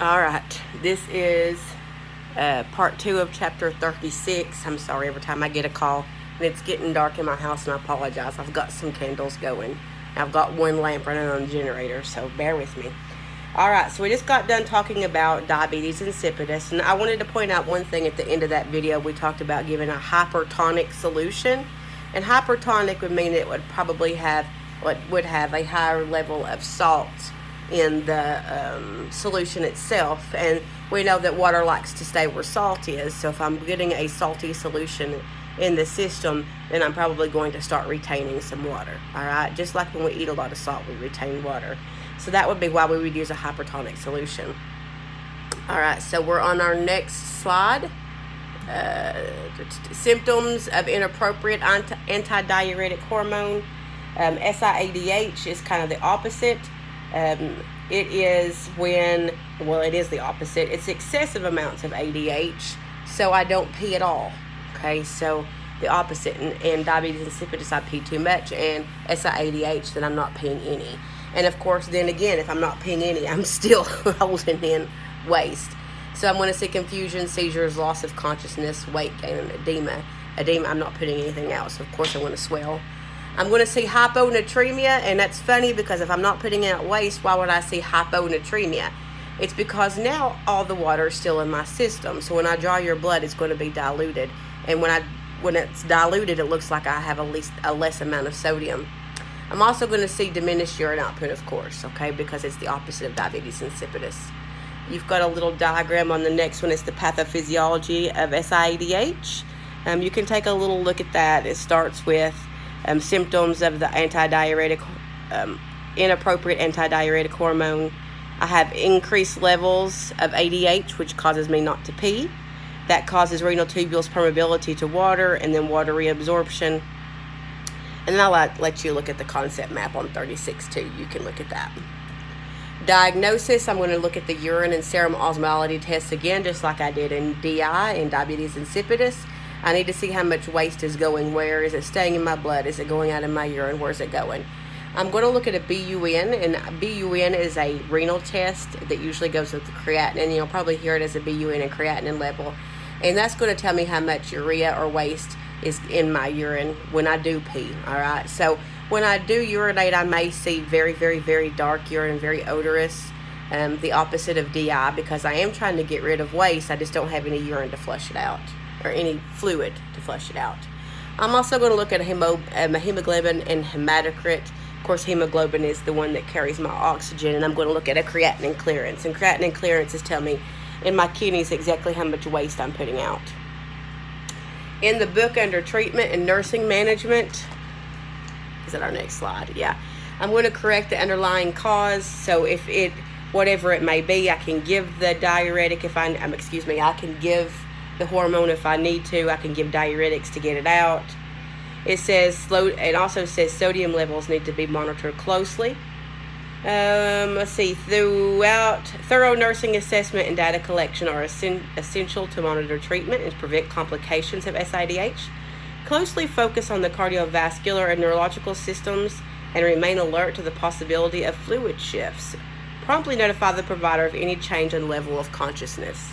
Alright, this is part 2 of chapter 36. I'm sorry, every time I get a call and it's getting dark in my house, and I apologize. I've got some candles going. I've got one lamp running on the generator, so bear with me. Alright, so we just got done talking about diabetes insipidus, and I wanted to point out one thing at the end of that video. We talked about giving a hypertonic solution, and hypertonic would mean it would probably have a higher level of salt in the solution itself, and we know that water likes to stay where salt is. So if I'm getting a salty solution in the system, then I'm probably going to start retaining some water. Alright, just like when we eat a lot of salt, we retain water. So that would be why we would use a hypertonic solution. Alright, so we're on our next slide. Symptoms of inappropriate antidiuretic hormone. SIADH is kind of the opposite. It is when, well, it is the opposite. It's excessive amounts of ADH, so I don't pee at all. Okay, so the opposite. In diabetes insipidus, I pee too much, and SIADH, then I'm not peeing any. And of course, then again, if I'm not peeing any, I'm still holding in waste. So I'm going to see confusion, seizures, loss of consciousness, weight gain, and edema. I'm not putting anything out, so of course I'm going to swell. I'm going to see hyponatremia, and that's funny because if I'm not putting out waste, why would I see hyponatremia? It's because now all the water is still in my system, so when I draw your blood, it's going to be diluted, and when it's diluted, it looks like I have a less amount of sodium. I'm also going to see diminished urine output, of course, okay, because it's the opposite of diabetes insipidus. You've got a little diagram on the next one. It's the pathophysiology of SIADH. You can take a little look at that. It starts with symptoms of the inappropriate antidiuretic hormone. I have increased levels of ADH, which causes me not to pee. That causes renal tubules permeability to water, and then water reabsorption. And then I'll let you look at the concept map on 36 too. You can look at that. Diagnosis, I'm going to look at the urine and serum osmolality tests again, just like I did in DI, in diabetes insipidus. I need to see how much waste is going where. Is it staying in my blood? Is it going out in my urine? Where's it going? I'm going to look at a BUN, and BUN is a renal test that usually goes with the creatinine. You'll probably hear it as a BUN and creatinine level. And that's going to tell me how much urea or waste is in my urine when I do pee. Alright, so when I do urinate, I may see very, very, very dark urine, very odorous. The opposite of DI, because I am trying to get rid of waste. I just don't have any urine to flush it out, or any fluid to flush it out. I'm also going to look at a hemoglobin and hematocrit. Of course, hemoglobin is the one that carries my oxygen, and I'm going to look at a creatinine clearance. And creatinine clearance is telling me in my kidneys exactly how much waste I'm putting out. In the book under treatment and nursing management, is that our next slide? Yeah. I'm going to correct the underlying cause. So if it, whatever it may be, I can give the diuretic I can give the hormone if I need to. I can give diuretics to get it out. It also says sodium levels need to be monitored closely. Let's see, thorough nursing assessment and data collection are essential to monitor treatment and prevent complications of SIADH. Closely focus on the cardiovascular and neurological systems and remain alert to the possibility of fluid shifts. Promptly notify the provider of any change in level of consciousness.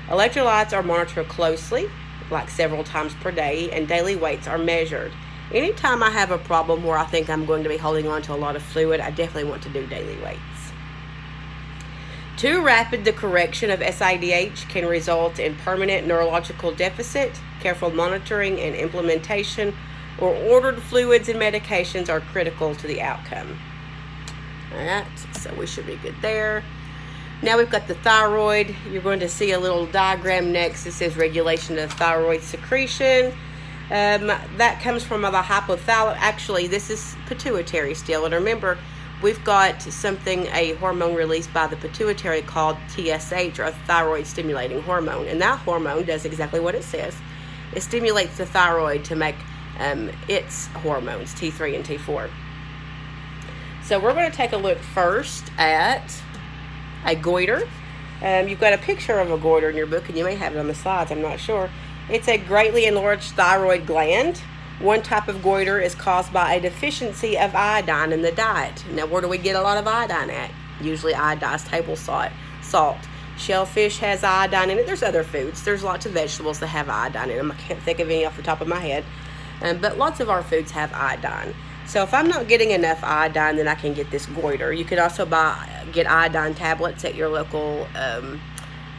Electrolytes are monitored closely, like several times per day, and daily weights are measured. Anytime I have a problem where I think I'm going to be holding on to a lot of fluid, I definitely want to do daily weights. Too rapid the correction of SIADH can result in permanent neurological deficit. Careful monitoring and implementation or ordered fluids and medications are critical to the outcome. Alright, so we should be good there. Now we've got the thyroid. You're going to see a little diagram next. It says regulation of thyroid secretion. That comes from the hypothalamus. Actually, this is pituitary still. And remember, we've got a hormone released by the pituitary called TSH, or a thyroid stimulating hormone. And that hormone does exactly what it says. It stimulates the thyroid to make its hormones, T3 and T4. So we're going to take a look first at a goiter. You've got a picture of a goiter in your book, and you may have it on the slides, I'm not sure. It's a greatly enlarged thyroid gland. One type of goiter is caused by a deficiency of iodine in the diet. Now, where do we get a lot of iodine at? Usually iodized table salt. salt. Shellfish has iodine in it. There's other foods. There's lots of vegetables that have iodine in them. I can't think of any off the top of my head. But lots of our foods have iodine. So if I'm not getting enough iodine, then I can get this goiter. You can also get iodine tablets at your local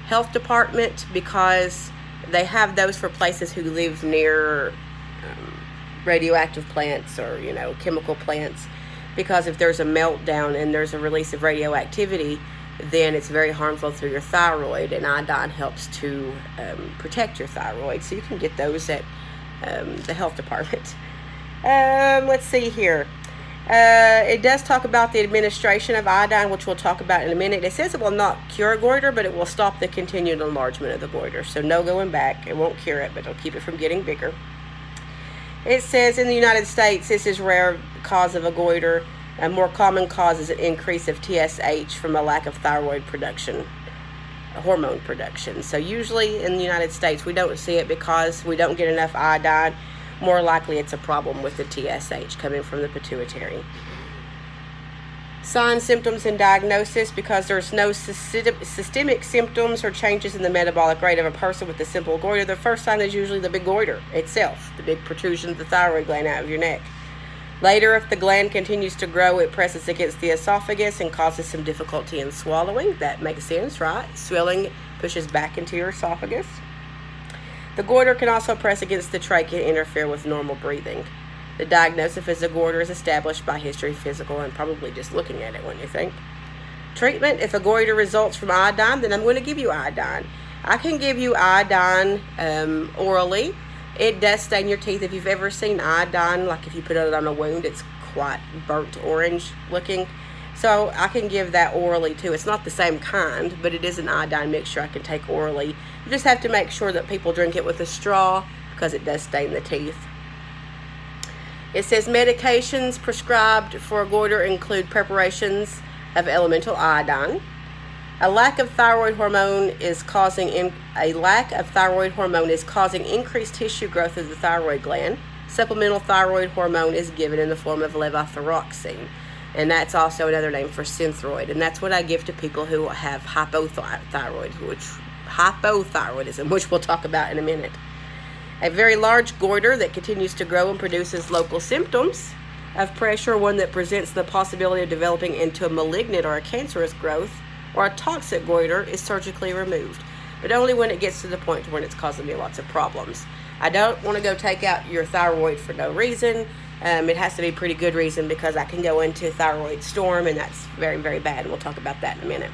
health department, because they have those for places who live near radioactive plants or, chemical plants. Because if there's a meltdown and there's a release of radioactivity, then it's very harmful through your thyroid, and iodine helps to protect your thyroid. So you can get those at the health department. Let's see here. It does talk about the administration of iodine, which we'll talk about in a minute. It says it will not cure goiter, but it will stop the continued enlargement of the goiter. So no going back. It won't cure it, but it'll keep it from getting bigger. It says in the United States, this is rare cause of a goiter. A more common cause is an increase of TSH from a lack of thyroid production, hormone production. So usually in the United States, we don't see it because we don't get enough iodine. More likely it's a problem with the TSH coming from the pituitary. Signs, symptoms, and diagnosis. Because there's no systemic symptoms or changes in the metabolic rate of a person with a simple goiter, the first sign is usually the big goiter itself, the big protrusion of the thyroid gland out of your neck. Later, if the gland continues to grow, it presses against the esophagus and causes some difficulty in swallowing. That makes sense, right? Swelling pushes back into your esophagus. The goiter can also press against the trachea and interfere with normal breathing. The diagnosis of a goiter is established by history, physical, and probably just looking at it, wouldn't you think? Treatment: if a goiter results from iodine, then I'm going to give you iodine. I can give you iodine orally. It does stain your teeth. If you've ever seen iodine, like if you put it on a wound, it's quite burnt orange looking. So I can give that orally too. It's not the same kind, but it is an iodine mixture I can take orally. You just have to make sure that people drink it with a straw, because it does stain the teeth. It says medications prescribed for a goiter include preparations of elemental iodine. A lack of thyroid hormone is causing increased tissue growth of the thyroid gland. Supplemental thyroid hormone is given in the form of levothyroxine, and that's also another name for Synthroid, and that's what I give to people who have hypothyroidism, which we'll talk about in a minute. A very large goiter that continues to grow and produces local symptoms of pressure, one that presents the possibility of developing into a malignant or a cancerous growth, or a toxic goiter, is surgically removed, but only when it gets to the point when it's causing me lots of problems. I don't want to go take out your thyroid for no reason. It has to be a pretty good reason, because I can go into thyroid storm, and that's very, very bad, and we'll talk about that in a minute.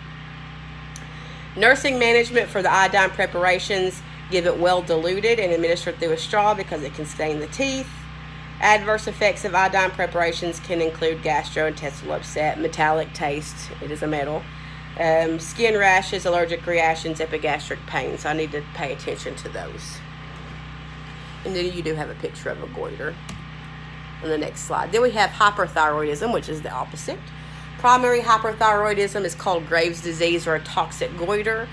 Nursing management for the iodine preparations: give it well diluted and administered through a straw, because it can stain the teeth. Adverse effects of iodine preparations can include gastrointestinal upset, metallic taste, it is a metal, skin rashes, allergic reactions, epigastric pain. So I need to pay attention to those. And then you do have a picture of a goiter on the next slide. Then we have hyperthyroidism, which is the opposite. Primary hyperthyroidism is called Graves' disease, or a toxic goiter.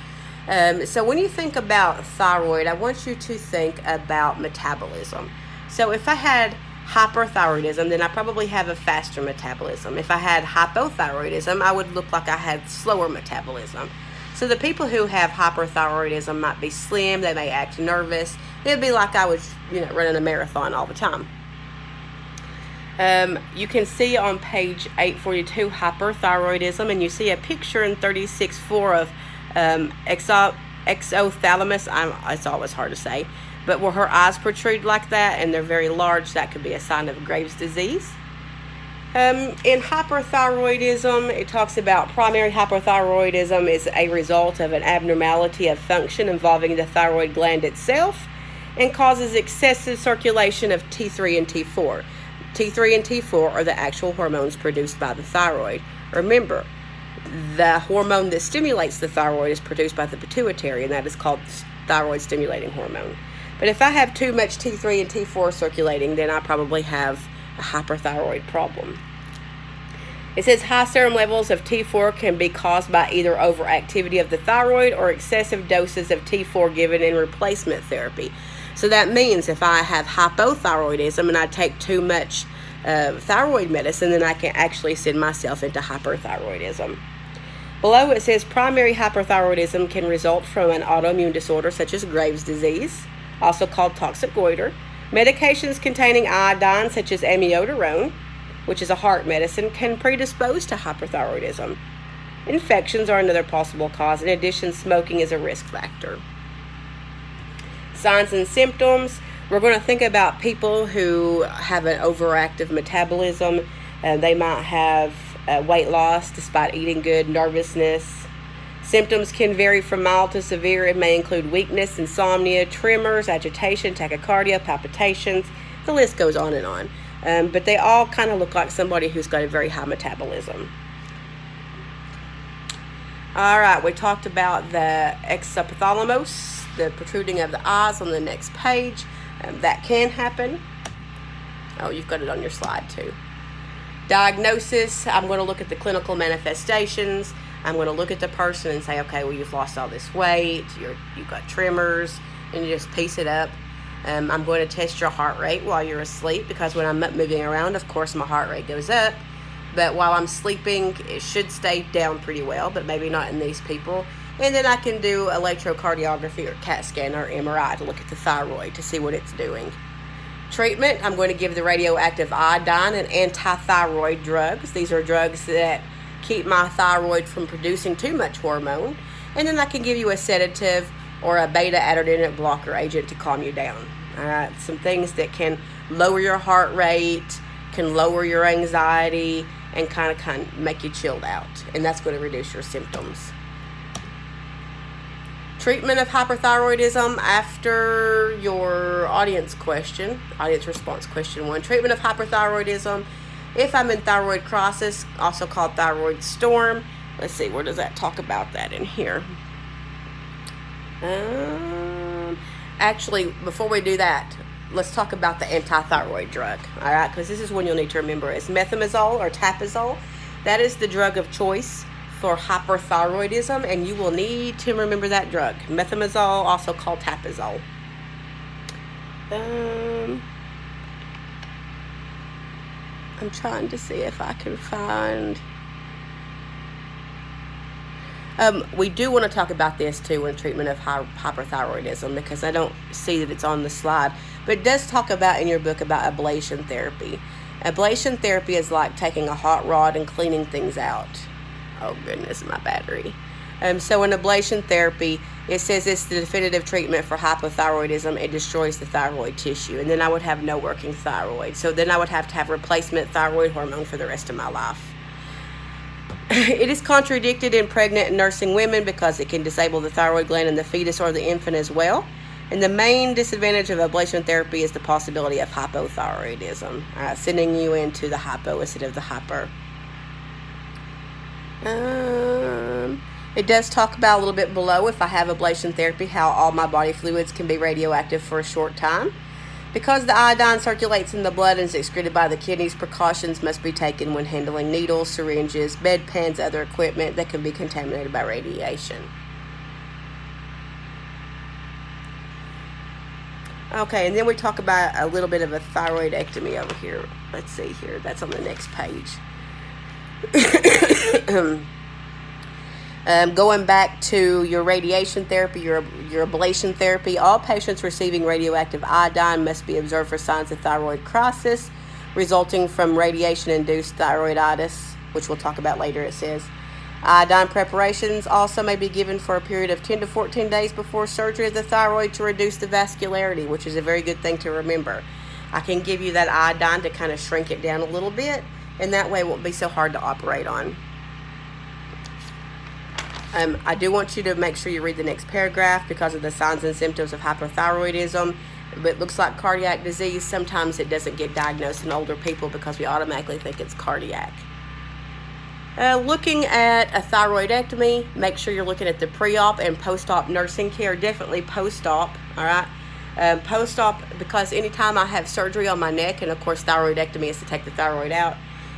So when you think about thyroid, I want you to think about metabolism. So if I had hyperthyroidism, then I probably have a faster metabolism. If I had hypothyroidism, I would look like I had slower metabolism. So the people who have hyperthyroidism might be slim, they may act nervous. It'd be like I was, running a marathon all the time. You can see on page 842 hyperthyroidism, and you see a picture in 36.4 of exothalamus. It's always hard to say, but where her eyes protrude like that and they're very large, that could be a sign of Graves' disease. In hyperthyroidism, it talks about primary hyperthyroidism is a result of an abnormality of function involving the thyroid gland itself, and causes excessive circulation of T3 and T4. T3 and T4 are the actual hormones produced by the thyroid. Remember, the hormone that stimulates the thyroid is produced by the pituitary, and that is called thyroid stimulating hormone. But if I have too much T3 and T4 circulating, then I probably have a hyperthyroid problem. It says high serum levels of T4 can be caused by either overactivity of the thyroid or excessive doses of T4 given in replacement therapy. So that means if I have hypothyroidism and I take too much thyroid medicine, then I can actually send myself into hyperthyroidism. Below it says primary hyperthyroidism can result from an autoimmune disorder such as Graves' disease, also called toxic goiter. Medications containing iodine such as amiodarone, which is a heart medicine, can predispose to hyperthyroidism. Infections are another possible cause. In addition, smoking is a risk factor. Signs and symptoms. We're going to think about people who have an overactive metabolism. They might have weight loss despite eating good, nervousness. Symptoms can vary from mild to severe. It may include weakness, insomnia, tremors, agitation, tachycardia, palpitations. The list goes on and on. But they all kind of look like somebody who's got a very high metabolism. All right, we talked about the exophthalmos, the protruding of the eyes on the next page. That can happen. Oh, you've got it on your slide too. Diagnosis, I'm going to look at the clinical manifestations. I'm going to look at the person and say, okay, well, you've lost all this weight, you've got tremors, and you just piece it up. I'm going to test your heart rate while you're asleep, because when I'm moving around, of course, my heart rate goes up. But while I'm sleeping, it should stay down pretty well, but maybe not in these people. And then I can do electrocardiography or CAT scan or MRI to look at the thyroid to see what it's doing. Treatment, I'm going to give the radioactive iodine and anti-thyroid drugs. These are drugs that keep my thyroid from producing too much hormone. And then I can give you a sedative or a beta-adrenergic blocker agent to calm you down. All right, some things that can lower your heart rate, can lower your anxiety, and kind of make you chilled out. And that's going to reduce your symptoms. Treatment of hyperthyroidism after your audience response question 1. Treatment of hyperthyroidism. If I'm in thyroid crisis, also called thyroid storm. Let's see, where does that talk about that in here? Actually, before we do that, let's talk about the anti-thyroid drug. All right, because this is one you'll need to remember. It's methimazole or tapazole. That is the drug of choice for hyperthyroidism, and you will need to remember that drug. Methimazole, also called tapazole. I'm trying to see if I can find... we do want to talk about this too in treatment of hyperthyroidism, because I don't see that it's on the slide. But it does talk about in your book about ablation therapy. Ablation therapy is like taking a hot rod and cleaning things out. Oh goodness, my battery. So in ablation therapy, it says it's the definitive treatment for hypothyroidism. It destroys the thyroid tissue, and then I would have no working thyroid. So then I would have to have replacement thyroid hormone for the rest of my life. It is contradicted in pregnant and nursing women because it can disable the thyroid gland in the fetus or the infant as well. And the main disadvantage of ablation therapy is the possibility of hypothyroidism, sending you into the hypo instead of the hyper. It does talk about a little bit below, if I have ablation therapy, how all my body fluids can be radioactive for a short time. Because the iodine circulates in the blood and is excreted by the kidneys, precautions must be taken when handling needles, syringes, bedpans, other equipment that can be contaminated by radiation. Okay, and then we talk about a little bit of a thyroidectomy over here. Let's see here. That's on the next page. Going back to your radiation therapy, your ablation therapy, all patients receiving radioactive iodine must be observed for signs of thyroid crisis resulting from radiation-induced thyroiditis, which we'll talk about later, it says. Iodine preparations also may be given for a period of 10 to 14 days before surgery of the thyroid to reduce the vascularity, which is a very good thing to remember. I can give you that iodine to kind of shrink it down a little bit, and that way it won't be so hard to operate on. I do want you to make sure you read the next paragraph because of the signs and symptoms of hypothyroidism. But it looks like cardiac disease. Sometimes it doesn't get diagnosed in older people because we automatically think it's cardiac. Looking at a thyroidectomy, make sure you're looking at the pre-op and post-op nursing care. Definitely post-op, all right? Post-op, because anytime I have surgery on my neck, and of course thyroidectomy is to take the thyroid out,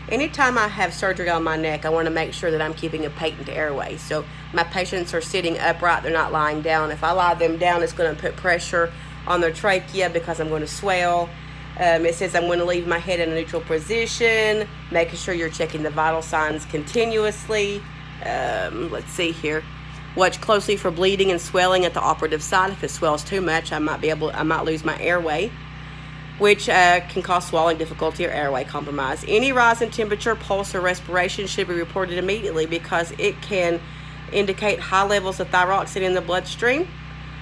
anytime I have surgery on my neck, I want to make sure that I'm keeping a patent airway. So my patients are sitting upright, they're not lying down. If I lie them down, it's going to put pressure on their trachea because I'm going to swell. It says I'm going to leave my head in a neutral position, making sure you're checking the vital signs continuously. let's see here. Watch closely for bleeding and swelling at the operative site. If it swells too much, I might lose my airway, which can cause swallowing difficulty or airway compromise. Any rise in temperature, pulse, or respiration should be reported immediately because it can indicate high levels of thyroxine in the bloodstream.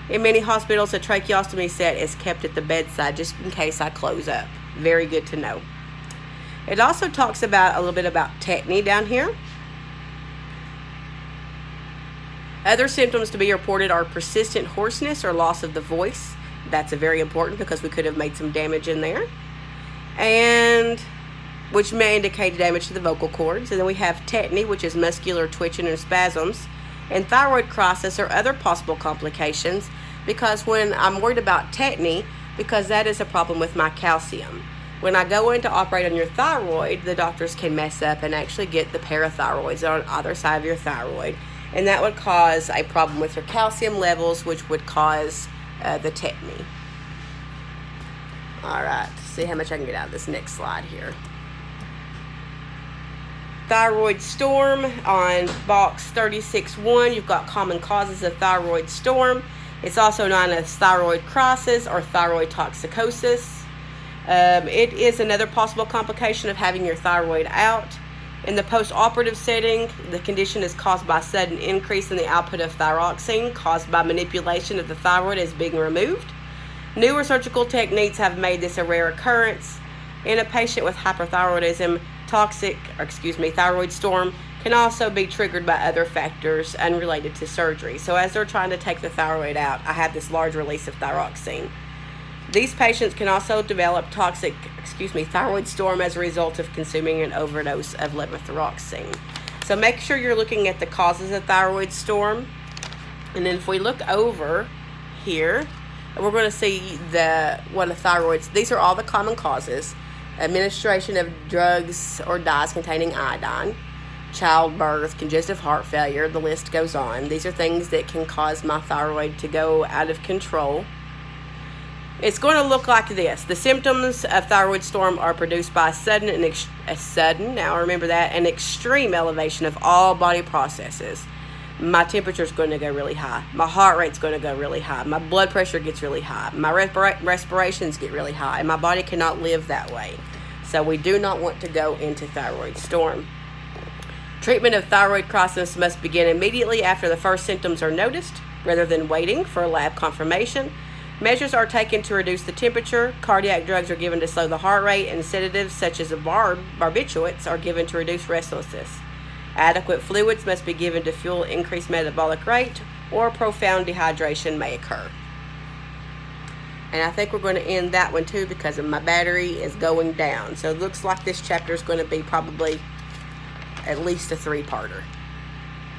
In many hospitals, a tracheostomy set is kept at the bedside just in case I close up. Very good to know. It also talks about a little bit about tetany down here. Other symptoms to be reported are persistent hoarseness or loss of the voice. That's very important because we could have made some damage in there, and which may indicate damage to the vocal cords. And then we have tetany, which is muscular twitching and spasms, and thyroid crisis or other possible complications, because when I'm worried about tetany, because that is a problem with my calcium. When I go in to operate on your thyroid, the doctors can mess up and actually get the parathyroids on either side of your thyroid, and that would cause a problem with your calcium levels, which would cause the tetany. All right, see how much I can get out of this next slide here. Thyroid storm on box 36-1. You've got common causes of thyroid storm. It's also known as thyroid crisis or thyroid toxicosis. It is another possible complication of having your thyroid out. In the post-operative setting, the condition is caused by a sudden increase in the output of thyroxine caused by manipulation of the thyroid as being removed. Newer surgical techniques have made this a rare occurrence. In a patient with hyperthyroidism, thyroid storm can also be triggered by other factors unrelated to surgery. So as they're trying to take the thyroid out, I have this large release of thyroxine. These patients can also develop thyroid storm as a result of consuming an overdose of levothyroxine. So make sure you're looking at the causes of thyroid storm. And then if we look over here, we're going to see these are all the common causes. Administration of drugs or dyes containing iodine, childbirth, congestive heart failure, the list goes on. These are things that can cause my thyroid to go out of control. It's going to look like this. The symptoms of thyroid storm are produced by an extreme elevation of all body processes. My temperature is going to go really high. My heart rate's going to go really high. My blood pressure gets really high. My respirations get really high. And my body cannot live that way. So we do not want to go into thyroid storm. Treatment of thyroid crisis must begin immediately after the first symptoms are noticed, rather than waiting for a lab confirmation. Measures are taken to reduce the temperature. Cardiac drugs are given to slow the heart rate, and sedatives such as barbiturates are given to reduce restlessness. Adequate fluids must be given to fuel increased metabolic rate, or profound dehydration may occur. And I think we're going to end that one too because my battery is going down. So it looks like this chapter is going to be probably at least a 3-parter.